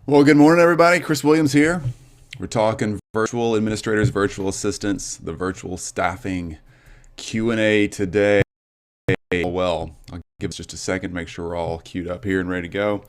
Well, good morning, everybody. Chris Williams here. We're talking virtual administrators, virtual assistants, the virtual staffing Q&A today. Well, I'll give us just a second, make sure we're all queued up here and ready to go.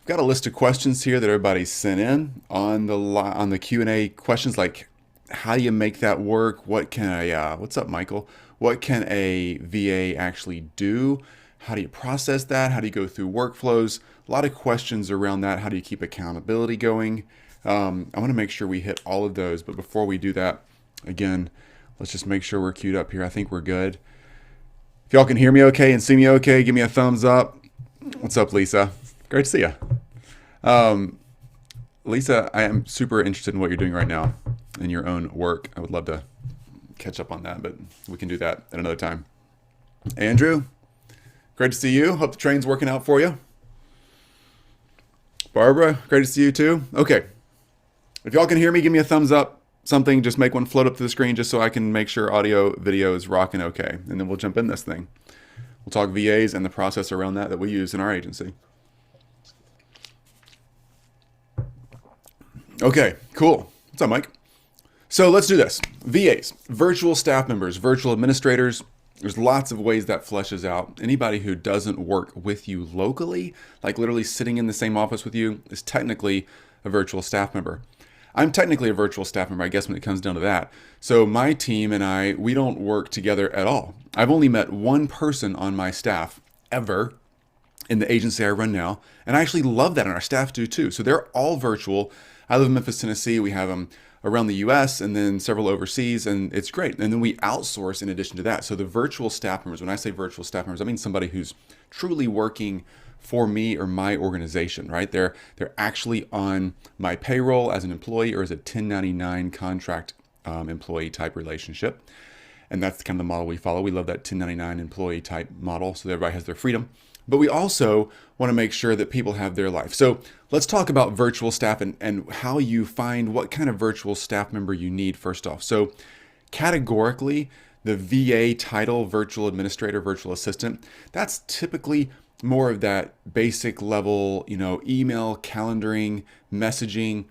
I've got a list of questions here that everybody sent in on the Q&A questions, like how do you make that work? What can what's up, Michael? What can a VA actually do? How do you process that? How do you go through workflows? A lot of questions around that. How do you keep accountability going? I want to make sure we hit all of those. But before we do that, again, let's just make sure we're queued up here. I think we're good. If y'all can hear me okay and see me okay, give me a thumbs up. What's up, Lisa? Great to see you. Lisa, I am super interested in what you're doing right now in your own work. I would love to catch up on that, but we can do that at another time. Andrew, great to see you. Hope the train's working out for you. Barbara, great to see you too. Okay. If y'all can hear me, give me a thumbs up. Something, just make one float up to the screen just so I can make sure audio, video is rocking okay. And then we'll jump in this thing. We'll talk VAs and the process around that we use in our agency. Okay, cool. What's up, Mike? So let's do this. VAs, virtual staff members, virtual administrators. There's lots of ways that fleshes out. Anybody who doesn't work with you locally, like literally sitting in the same office with you, is technically a virtual staff member. I'm technically a virtual staff member, I guess, when it comes down to that. So my team and I, we don't work together at all. I've only met one person on my staff ever in the agency I run now. And I actually love that, and our staff do too. So they're all virtual. I live in Memphis, Tennessee. We have them around the US and then several overseas, and it's great. And then we outsource in addition to that. So the virtual staff members, when I say virtual staff members, I mean somebody who's truly working for me or my organization, right? They're actually on my payroll as an employee or as a 1099 contract employee type relationship. And that's kind of the model we follow. We love that 1099 employee type model so that everybody has their freedom. But we also want to make sure that people have their life. So let's talk about virtual staff and how you find what kind of virtual staff member you need first off. So categorically, the VA title, virtual administrator, virtual assistant, that's typically more of that basic level, email, calendaring, messaging,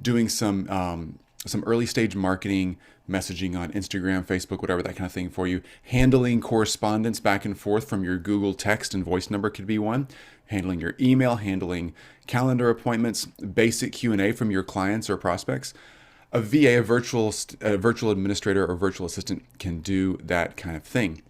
doing some early stage marketing, messaging on Instagram, Facebook, whatever, that kind of thing for you. Handling correspondence back and forth from your Google text and voice number could be one. Handling your email, handling calendar appointments, basic Q&A from your clients or prospects. A VA, a virtual administrator or virtual assistant can do that kind of thing.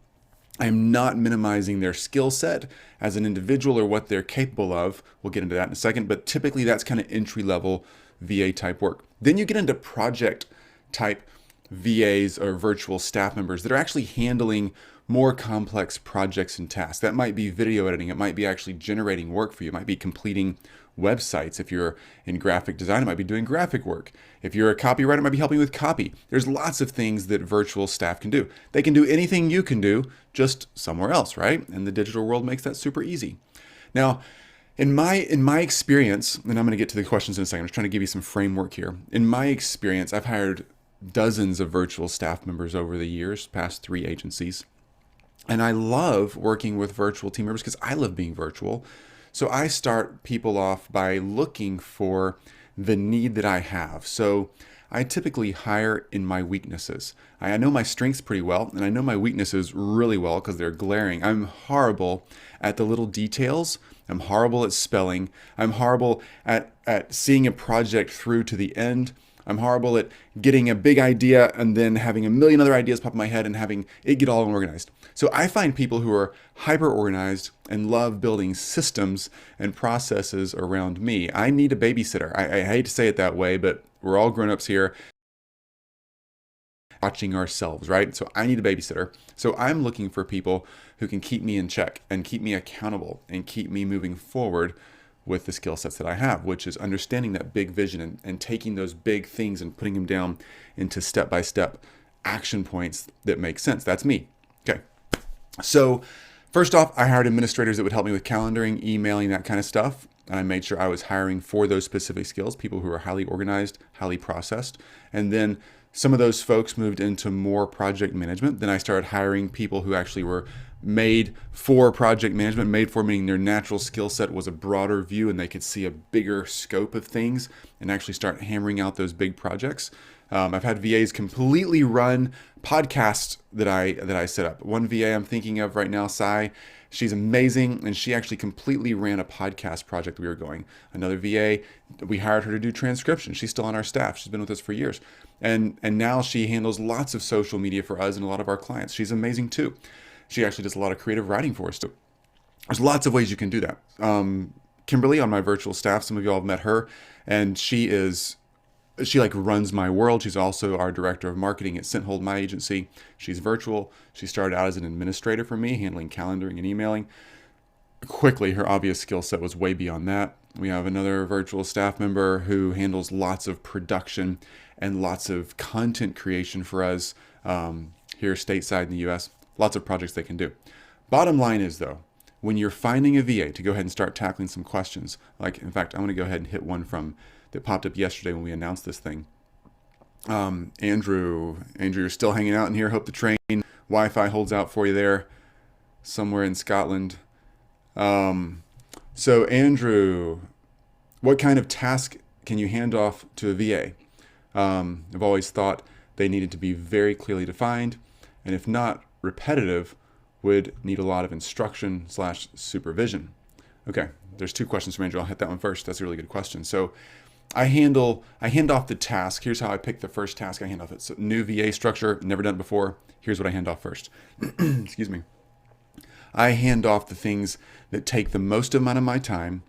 I'm not minimizing their skill set as an individual or what they're capable of. We'll get into that in a second, but typically that's kind of entry-level VA type work. Then you get into project type VAs or virtual staff members that are actually handling more complex projects and tasks. That might be video editing. It might be actually generating work for you. It might be completing websites. If you're in graphic design, it might be doing graphic work. If you're a copywriter, it might be helping with copy. There's lots of things that virtual staff can do. They can do anything you can do, just somewhere else, right? And the digital world makes that super easy. Now, in my experience, and I'm going to get to the questions in a second, I'm just trying to give you some framework here. In my experience, I've hired dozens of virtual staff members over the years, past 3 agencies. And I love working with virtual team members because I love being virtual. So I start people off by looking for the need that I have. So I typically hire in my weaknesses. I know my strengths pretty well, and I know my weaknesses really well because they're glaring. I'm horrible at the little details. I'm horrible at spelling. I'm horrible at seeing a project through to the end. I'm horrible at getting a big idea and then having a million other ideas pop in my head and having it get all organized. So I find people who are hyper organized and love building systems and processes around me. I need a babysitter. I hate to say it that way, but we're all grown-ups here watching ourselves, right? So I need a babysitter. So I'm looking for people who can keep me in check and keep me accountable and keep me moving forward with the skill sets that I have, which is understanding that big vision and taking those big things and putting them down into step-by-step action points that make sense. That's me. Okay. So first off, I hired administrators that would help me with calendaring, emailing, that kind of stuff. And I made sure I was hiring for those specific skills, people who are highly organized, highly processed. And then some of those folks moved into more project management. Then I started hiring people who actually were made for project management, made for meaning their natural skill set was a broader view and they could see a bigger scope of things and actually start hammering out those big projects. I've had VAs completely run podcasts that I set up. One VA I'm thinking of right now, Sai, she's amazing, and she actually completely ran a podcast project we were going. Another VA, we hired her to do transcription. She's still on our staff. She's been with us for years. And now she handles lots of social media for us and a lot of our clients. She's amazing too. She actually does a lot of creative writing for us too. There's lots of ways you can do that. Kimberly on my virtual staff, some of you all have met her, and she like runs my world. She's also our director of marketing at Scenthold, my agency. She's virtual. She started out as an administrator for me, handling calendaring and emailing. Quickly, her obvious skill set was way beyond that. We have another virtual staff member who handles lots of production and lots of content creation for us here stateside in the US. Lots of projects they can do. Bottom line is though, when you're finding a VA to go ahead and start tackling some questions, like in fact, I'm going to go ahead and hit one that popped up yesterday when we announced this thing. Andrew, you're still hanging out in here. Hope the train Wi-Fi holds out for you there somewhere in Scotland. So Andrew, what kind of task can you hand off to a VA? I've always thought they needed to be very clearly defined, and if not repetitive, would need a lot of instruction/supervision. Okay, there's two questions from Andrew. I'll hit that one first. That's a really good question. So I hand off the task. Here's how I pick the first task I hand off. It's a new VA structure, never done it before. Here's what I hand off first. Excuse me. I hand off the things that take the most amount of my time,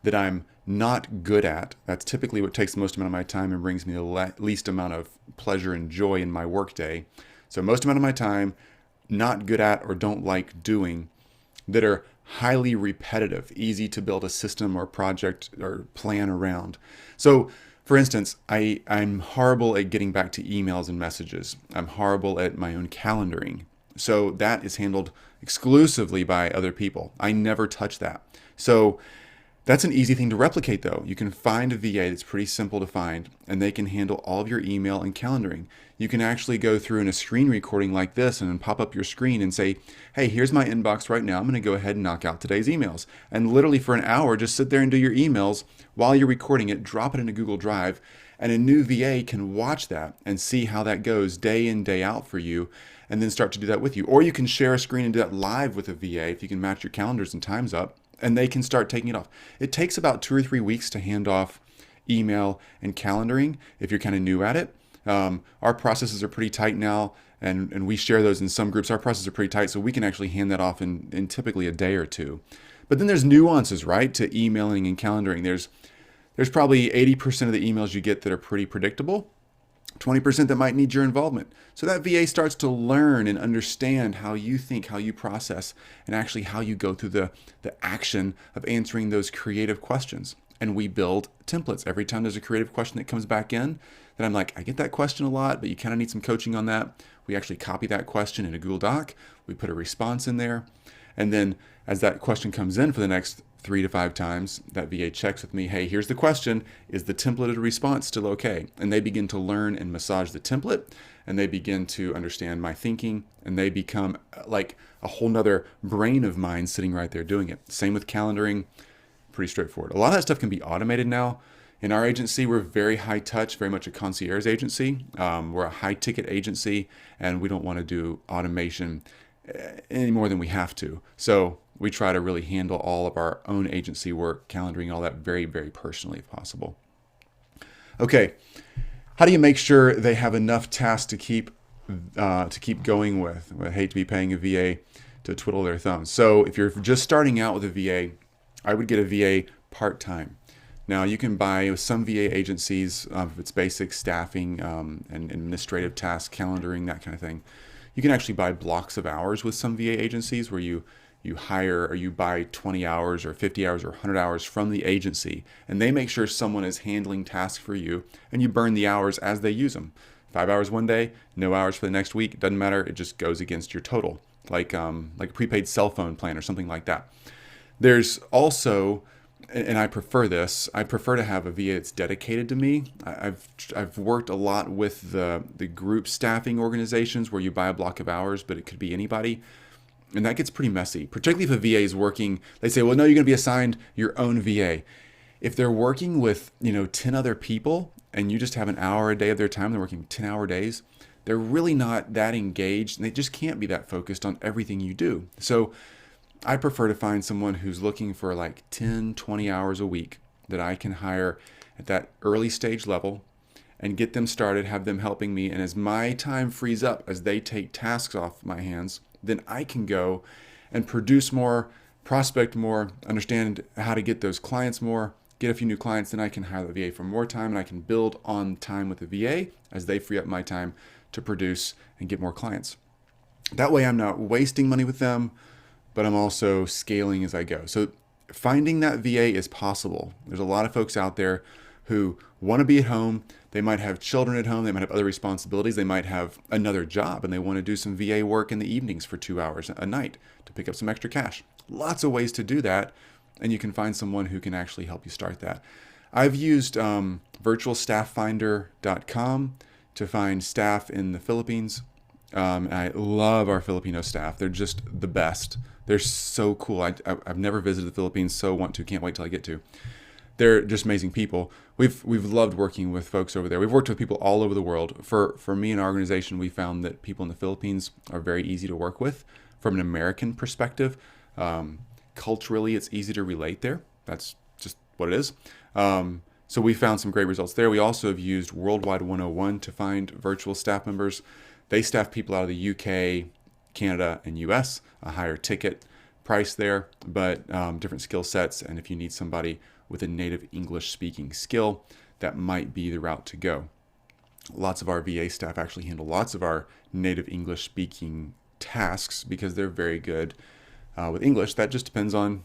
that I'm not good at. That's typically what takes the most amount of my time and brings me the least amount of pleasure and joy in my workday. So most amount of my time, not good at or don't like doing, that are highly repetitive, easy to build a system or project or plan around. So for instance, I'm horrible at getting back to emails and messages. I'm horrible at my own calendaring. So that is handled exclusively by other people. I never touch that. So that's an easy thing to replicate though. You can find a VA that's pretty simple to find, and they can handle all of your email and calendaring. You can actually go through in a screen recording like this and then pop up your screen and say, hey, here's my inbox right now. I'm going to go ahead and knock out today's emails. And literally for an hour, just sit there and do your emails while you're recording it, drop it into Google Drive, and a new VA can watch that and see how that goes day in, day out for you, and then start to do that with you. Or you can share a screen and do that live with a VA if you can match your calendars and times up, and they can start taking it off. It takes about 2 or 3 weeks to hand off email and calendaring if you're kind of new at it. Our processes are pretty tight now, and we share those in some groups. Our processes are pretty tight, so we can actually hand that off in typically a day or two. But then there's nuances, right, to emailing and calendaring. There's probably 80% of the emails you get that are pretty predictable, 20% that might need your involvement. So that VA starts to learn and understand how you think, how you process, and actually how you go through the action of answering those creative questions. And we build templates. Every time there's a creative question that comes back in, then I'm like, I get that question a lot, but you kind of need some coaching on that. We actually copy that question in a Google Doc. We put a response in there. And then as that question comes in for the next 3 to 5 times, that VA checks with me, hey, here's the question. Is the templated response still okay? And they begin to learn and massage the template, and they begin to understand my thinking, and they become like a whole nother brain of mine sitting right there doing it. Same with calendaring, pretty straightforward. A lot of that stuff can be automated now. In our agency, we're very high touch, very much a concierge agency. We're a high ticket agency, and we don't want to do automation any more than we have to. So we try to really handle all of our own agency work, calendaring, all that very, very personally if possible. Okay, how do you make sure they have enough tasks to keep going with? I hate to be paying a VA to twiddle their thumbs. So if you're just starting out with a VA, I would get a VA part-time. Now you can buy with some VA agencies, if it's basic staffing and administrative tasks, calendaring, that kind of thing. You can actually buy blocks of hours with some VA agencies where you hire or you buy 20 hours or 50 hours or 100 hours from the agency, and they make sure someone is handling tasks for you, and you burn the hours as they use them. 5 hours one day, no hours for the next week, doesn't matter, it just goes against your total, like a prepaid cell phone plan or something like that. There's also, and I prefer this, I prefer to have a VA that's dedicated to me. I've worked a lot with the group staffing organizations where you buy a block of hours, but it could be anybody. And that gets pretty messy, particularly if a VA is working. They say, well, no, you're going to be assigned your own VA. If they're working with, 10 other people and you just have an hour a day of their time, they're working 10-hour days, they're really not that engaged and they just can't be that focused on everything you do. So I prefer to find someone who's looking for like 10, 20 hours a week that I can hire at that early stage level and get them started, have them helping me. And as my time frees up, as they take tasks off my hands, then I can go and produce more, prospect more, understand how to get those clients more, get a few new clients. Then I can hire the VA for more time and I can build on time with the VA as they free up my time to produce and get more clients. That way I'm not wasting money with them, but I'm also scaling as I go. So finding that VA is possible. There's a lot of folks out there who want to be at home. They might have children at home. They might have other responsibilities. They might have another job and they want to do some VA work in the evenings for 2 hours a night to pick up some extra cash. Lots of ways to do that. And you can find someone who can actually help you start that. I've used virtualstafffinder.com to find staff in the Philippines. I love our Filipino staff. They're just the best. They're so cool. I've never visited the Philippines, so can't wait till I get to. They're just amazing people. We've loved working with folks over there. We've worked with people all over the world. For me and our organization, we found that people in the Philippines are very easy to work with from an American perspective. Culturally, it's easy to relate there. That's just what it is. So we found some great results there. We also have used Worldwide 101 to find virtual staff members. They staff people out of the UK, Canada, and US, a higher ticket price there, but different skill sets. And if you need somebody with a native English speaking skill, that might be the route to go. Lots of our VA staff actually handle lots of our native English speaking tasks because they're very good with English. That just depends on,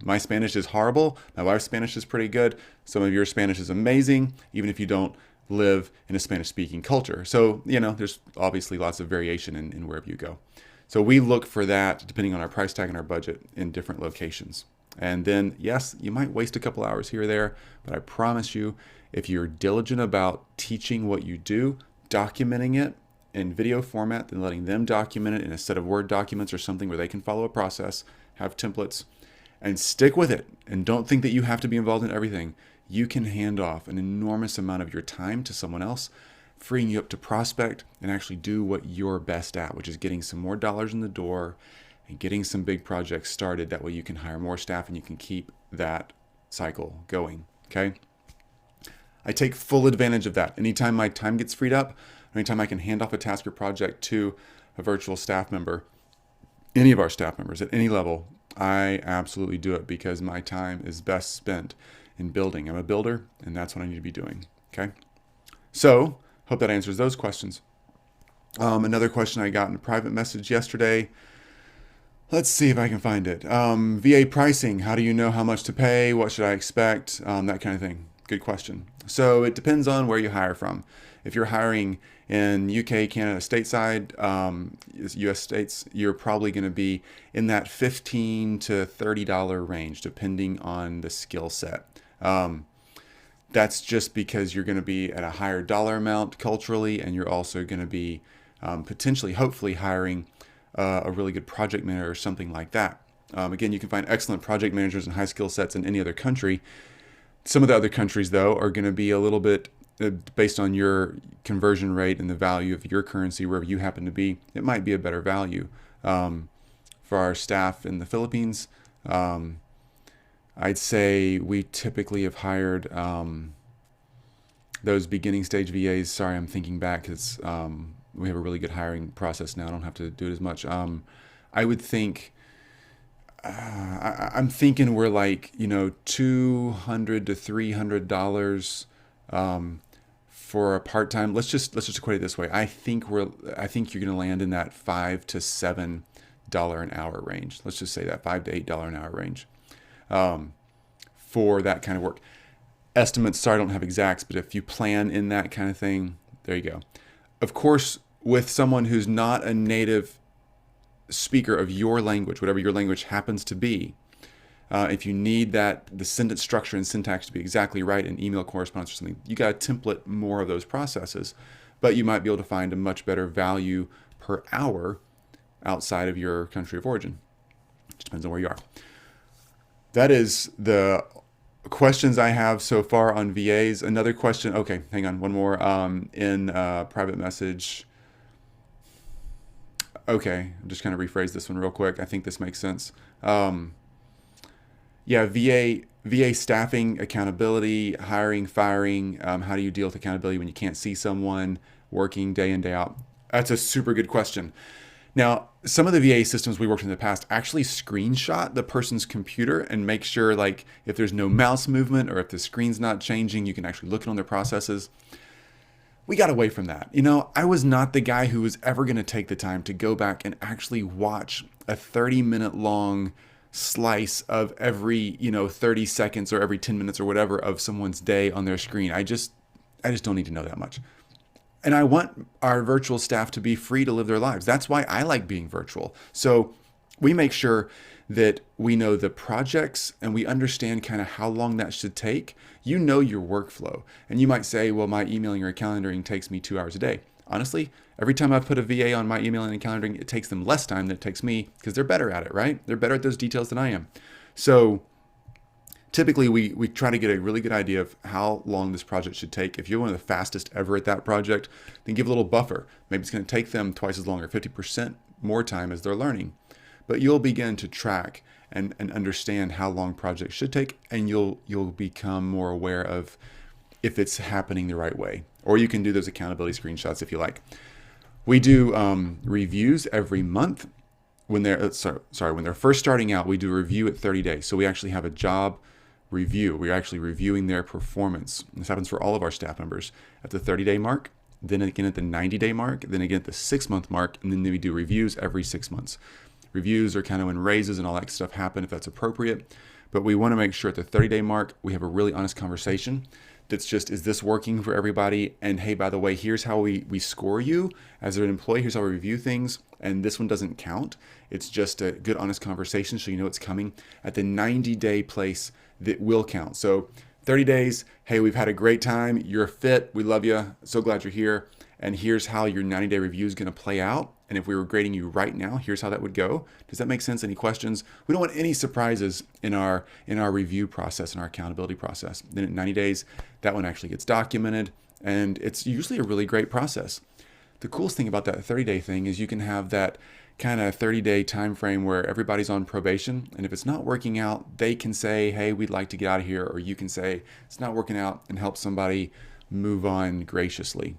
my Spanish is horrible. My wife's Spanish is pretty good. Some of your Spanish is amazing, even if you don't live in a Spanish speaking culture. So, there's obviously lots of variation in wherever you go. So we look for that depending on our price tag and our budget in different locations. And then, yes, you might waste a couple hours here or there, but I promise you, if you're diligent about teaching what you do, documenting it in video format, then letting them document it in a set of Word documents or something where they can follow a process, have templates, and stick with it. And don't think that you have to be involved in everything. You can hand off an enormous amount of your time to someone else, freeing you up to prospect and actually do what you're best at, which is getting some more dollars in the door and getting some big projects started. That way you can hire more staff and you can keep that cycle going, okay? I take full advantage of that. Anytime my time gets freed up, anytime I can hand off a task or project to a virtual staff member, any of our staff members at any level, I absolutely do it because my time is best spent in building. I'm a builder, and that's what I need to be doing, okay? So, hope that answers those questions. Another question I got in a private message yesterday. Let's see if I can find it. VA pricing, how do you know how much to pay? What should I expect? That kind of thing. Good question. So it depends on where you hire from. If you're hiring in UK, Canada, stateside, US states, you're probably going to be in that $15 to $30 range, depending on the skill set. That's just because you're going to be at a higher dollar amount culturally, and you're also going to be potentially, hopefully, hiring a really good project manager or something like that. Again, you can find excellent project managers and high skill sets in any other country. Some of the other countries, though, are going to be a little bit based on your conversion rate and the value of your currency, wherever you happen to be. It might be a better value. For our staff in the Philippines, I'd say we typically have hired those beginning stage VAs. Sorry, I'm thinking back because we have a really good hiring process now. I don't have to do it as much. I would think, I'm thinking we're like, $200 to $300 for a part-time. Let's just equate it this way. I think you're going to land in that $5 to $7 an hour range. Let's just say that $5 to $8 an hour range. For that kind of work. Estimates, sorry, I don't have exacts, but if you plan in that kind of thing, there you go. Of course, with someone who's not a native speaker of your language, whatever your language happens to be, if you need the sentence structure and syntax to be exactly right in email correspondence or something, you got to template more of those processes, but you might be able to find a much better value per hour outside of your country of origin. It depends on where you are. That is the questions I have so far on VAs. Another question. Okay, hang on. One more in private message. Okay, I'm just kind of rephrase this one real quick. I think this makes sense. Yeah, VA staffing, accountability, hiring, firing. How do you deal with accountability when you can't see someone working day in, day out? That's a super good question. Now, some of the VA systems we worked in the past actually screenshot the person's computer and make sure, like, if there's no mouse movement or if the screen's not changing, you can actually look on their processes. We got away from that. I was not the guy who was ever going to take the time to go back and actually watch a 30-minute long slice of every, 30 seconds or every 10 minutes or whatever of someone's day on their screen. I just don't need to know that much. And I want our virtual staff to be free to live their lives. That's why I like being virtual. So we make sure that we know the projects and we understand kind of how long that should take. You know your workflow. And you might say, well, my emailing or calendaring takes me 2 hours a day. Honestly, every time I put a VA on my emailing and calendaring, it takes them less time than it takes me because they're better at it, right? They're better at those details than I am. So typically we try to get a really good idea of how long this project should take. If you're one of the fastest ever at that project, then give a little buffer. Maybe it's going to take them twice as long or 50% more time as they're learning. But you'll begin to track and understand how long projects should take, and you'll become more aware of if it's happening the right way. Or you can do those accountability screenshots if you like. We do reviews every month. When they're when they're first starting out, we do a review at 30 days. So we actually have a job review. We're actually reviewing their performance. This happens for all of our staff members at the 30-day mark, then again at the 90-day mark, then again at the 6-month mark, and then we do reviews every 6 months. Reviews are kind of when raises and all that stuff happen if that's appropriate. But we want to make sure at the 30-day mark, we have a really honest conversation that's just, is this working for everybody? And hey, by the way, here's how we score you as an employee. Here's how we review things. And this one doesn't count. It's just a good, honest conversation so you know it's coming. At the 90-day place, that will count. So 30 days, hey, we've had a great time. You're a fit. We love you. So glad you're here. And here's how your 90-day review is going to play out. And if we were grading you right now, here's how that would go. Does that make sense? Any questions? We don't want any surprises in our review process, in our accountability process. Then at 90 days, that one actually gets documented. And it's usually a really great process. The coolest thing about that 30-day thing is you can have that kind of 30-day time frame where everybody's on probation. And if it's not working out, they can say, hey, we'd like to get out of here. Or you can say, it's not working out, and help somebody move on graciously.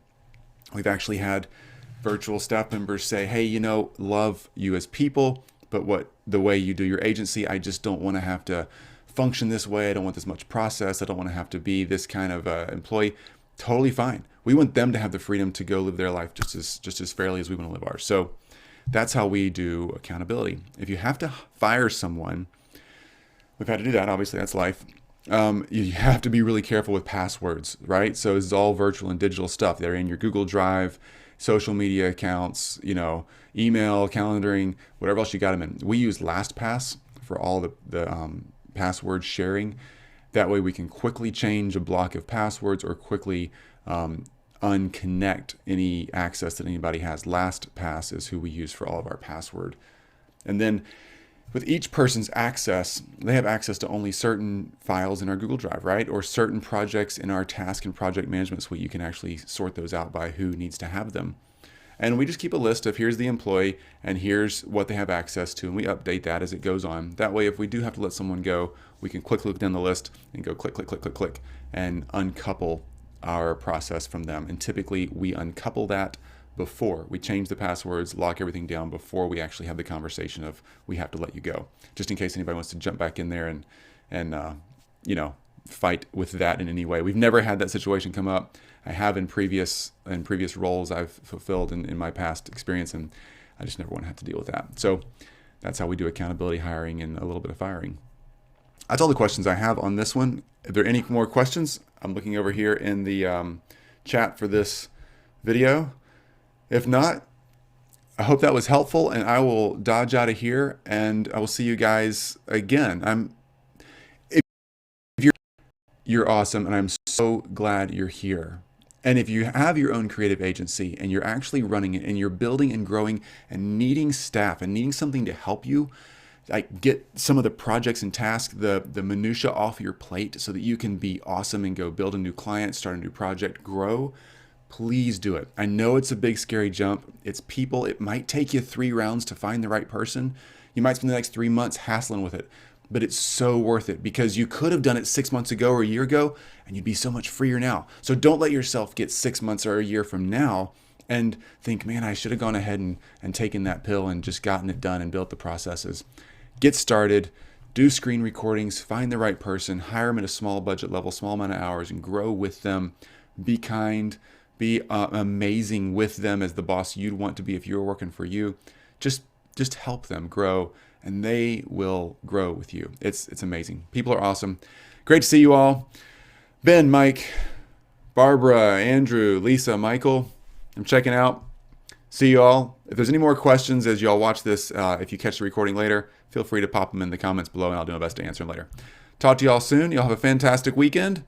We've actually had virtual staff members say, hey, love you as people, but the way you do your agency, I just don't want to have to function this way. I don't want this much process. I don't want to have to be this kind of employee. Totally fine. We want them to have the freedom to go live their life just as fairly as we want to live ours. So that's how we do accountability. If you have to fire someone, we've had to do that. Obviously, that's life. You have to be really careful with passwords, right? So it's all virtual and digital stuff. They're in your Google Drive, social media accounts, email, calendaring, whatever else you got them in. We use LastPass for all the password sharing. That way we can quickly change a block of passwords or quickly unconnect any access that anybody has. LastPass is who we use for all of our password. And then with each person's access, they have access to only certain files in our Google Drive, right? Or certain projects in our task and project management suite. You can actually sort those out by who needs to have them. And we just keep a list of here's the employee and here's what they have access to. And we update that as it goes on. That way, if we do have to let someone go, we can quickly look down the list and go click, click, click, click, click, and uncouple our process from them. And typically we uncouple that before we change the passwords, lock everything down before we actually have the conversation of we have to let you go, just in case anybody wants to jump back in there and fight with that in any way. We've never had that situation come up. I have in previous roles I've fulfilled in my past experience, and I just never want to have to deal with that. So that's how we do accountability, hiring, and a little bit of firing. That's all the questions I have on this one. If there are any more questions, I'm looking over here in the chat for this video. If not, I hope that was helpful, and I will dodge out of here, and I will see you guys again. If you're awesome, and I'm so glad you're here. And if you have your own creative agency and you're actually running it and you're building and growing and needing staff and needing something to help you, like get some of the projects and tasks, the minutia off your plate so that you can be awesome and go build a new client, start a new project, grow, please do it. I know it's a big, scary jump. It's people. It might take you 3 rounds to find the right person. You might spend the next 3 months hassling with it, but it's so worth it because you could have done it 6 months ago or a year ago and you'd be so much freer now. So don't let yourself get 6 months or a year from now and think, man, I should have gone ahead and taken that pill and just gotten it done and built the processes. Get started, do screen recordings, find the right person, hire them at a small budget level, small amount of hours, and grow with them. Be kind, be amazing with them as the boss you'd want to be if you were working for you. Just help them grow, and they will grow with you. It's amazing. People are awesome. Great to see you all. Ben, Mike, Barbara, Andrew, Lisa, Michael, I'm checking out. See you all. If there's any more questions as you all watch this, if you catch the recording later, feel free to pop them in the comments below and I'll do my best to answer them later. Talk to you all soon. Y'all have a fantastic weekend.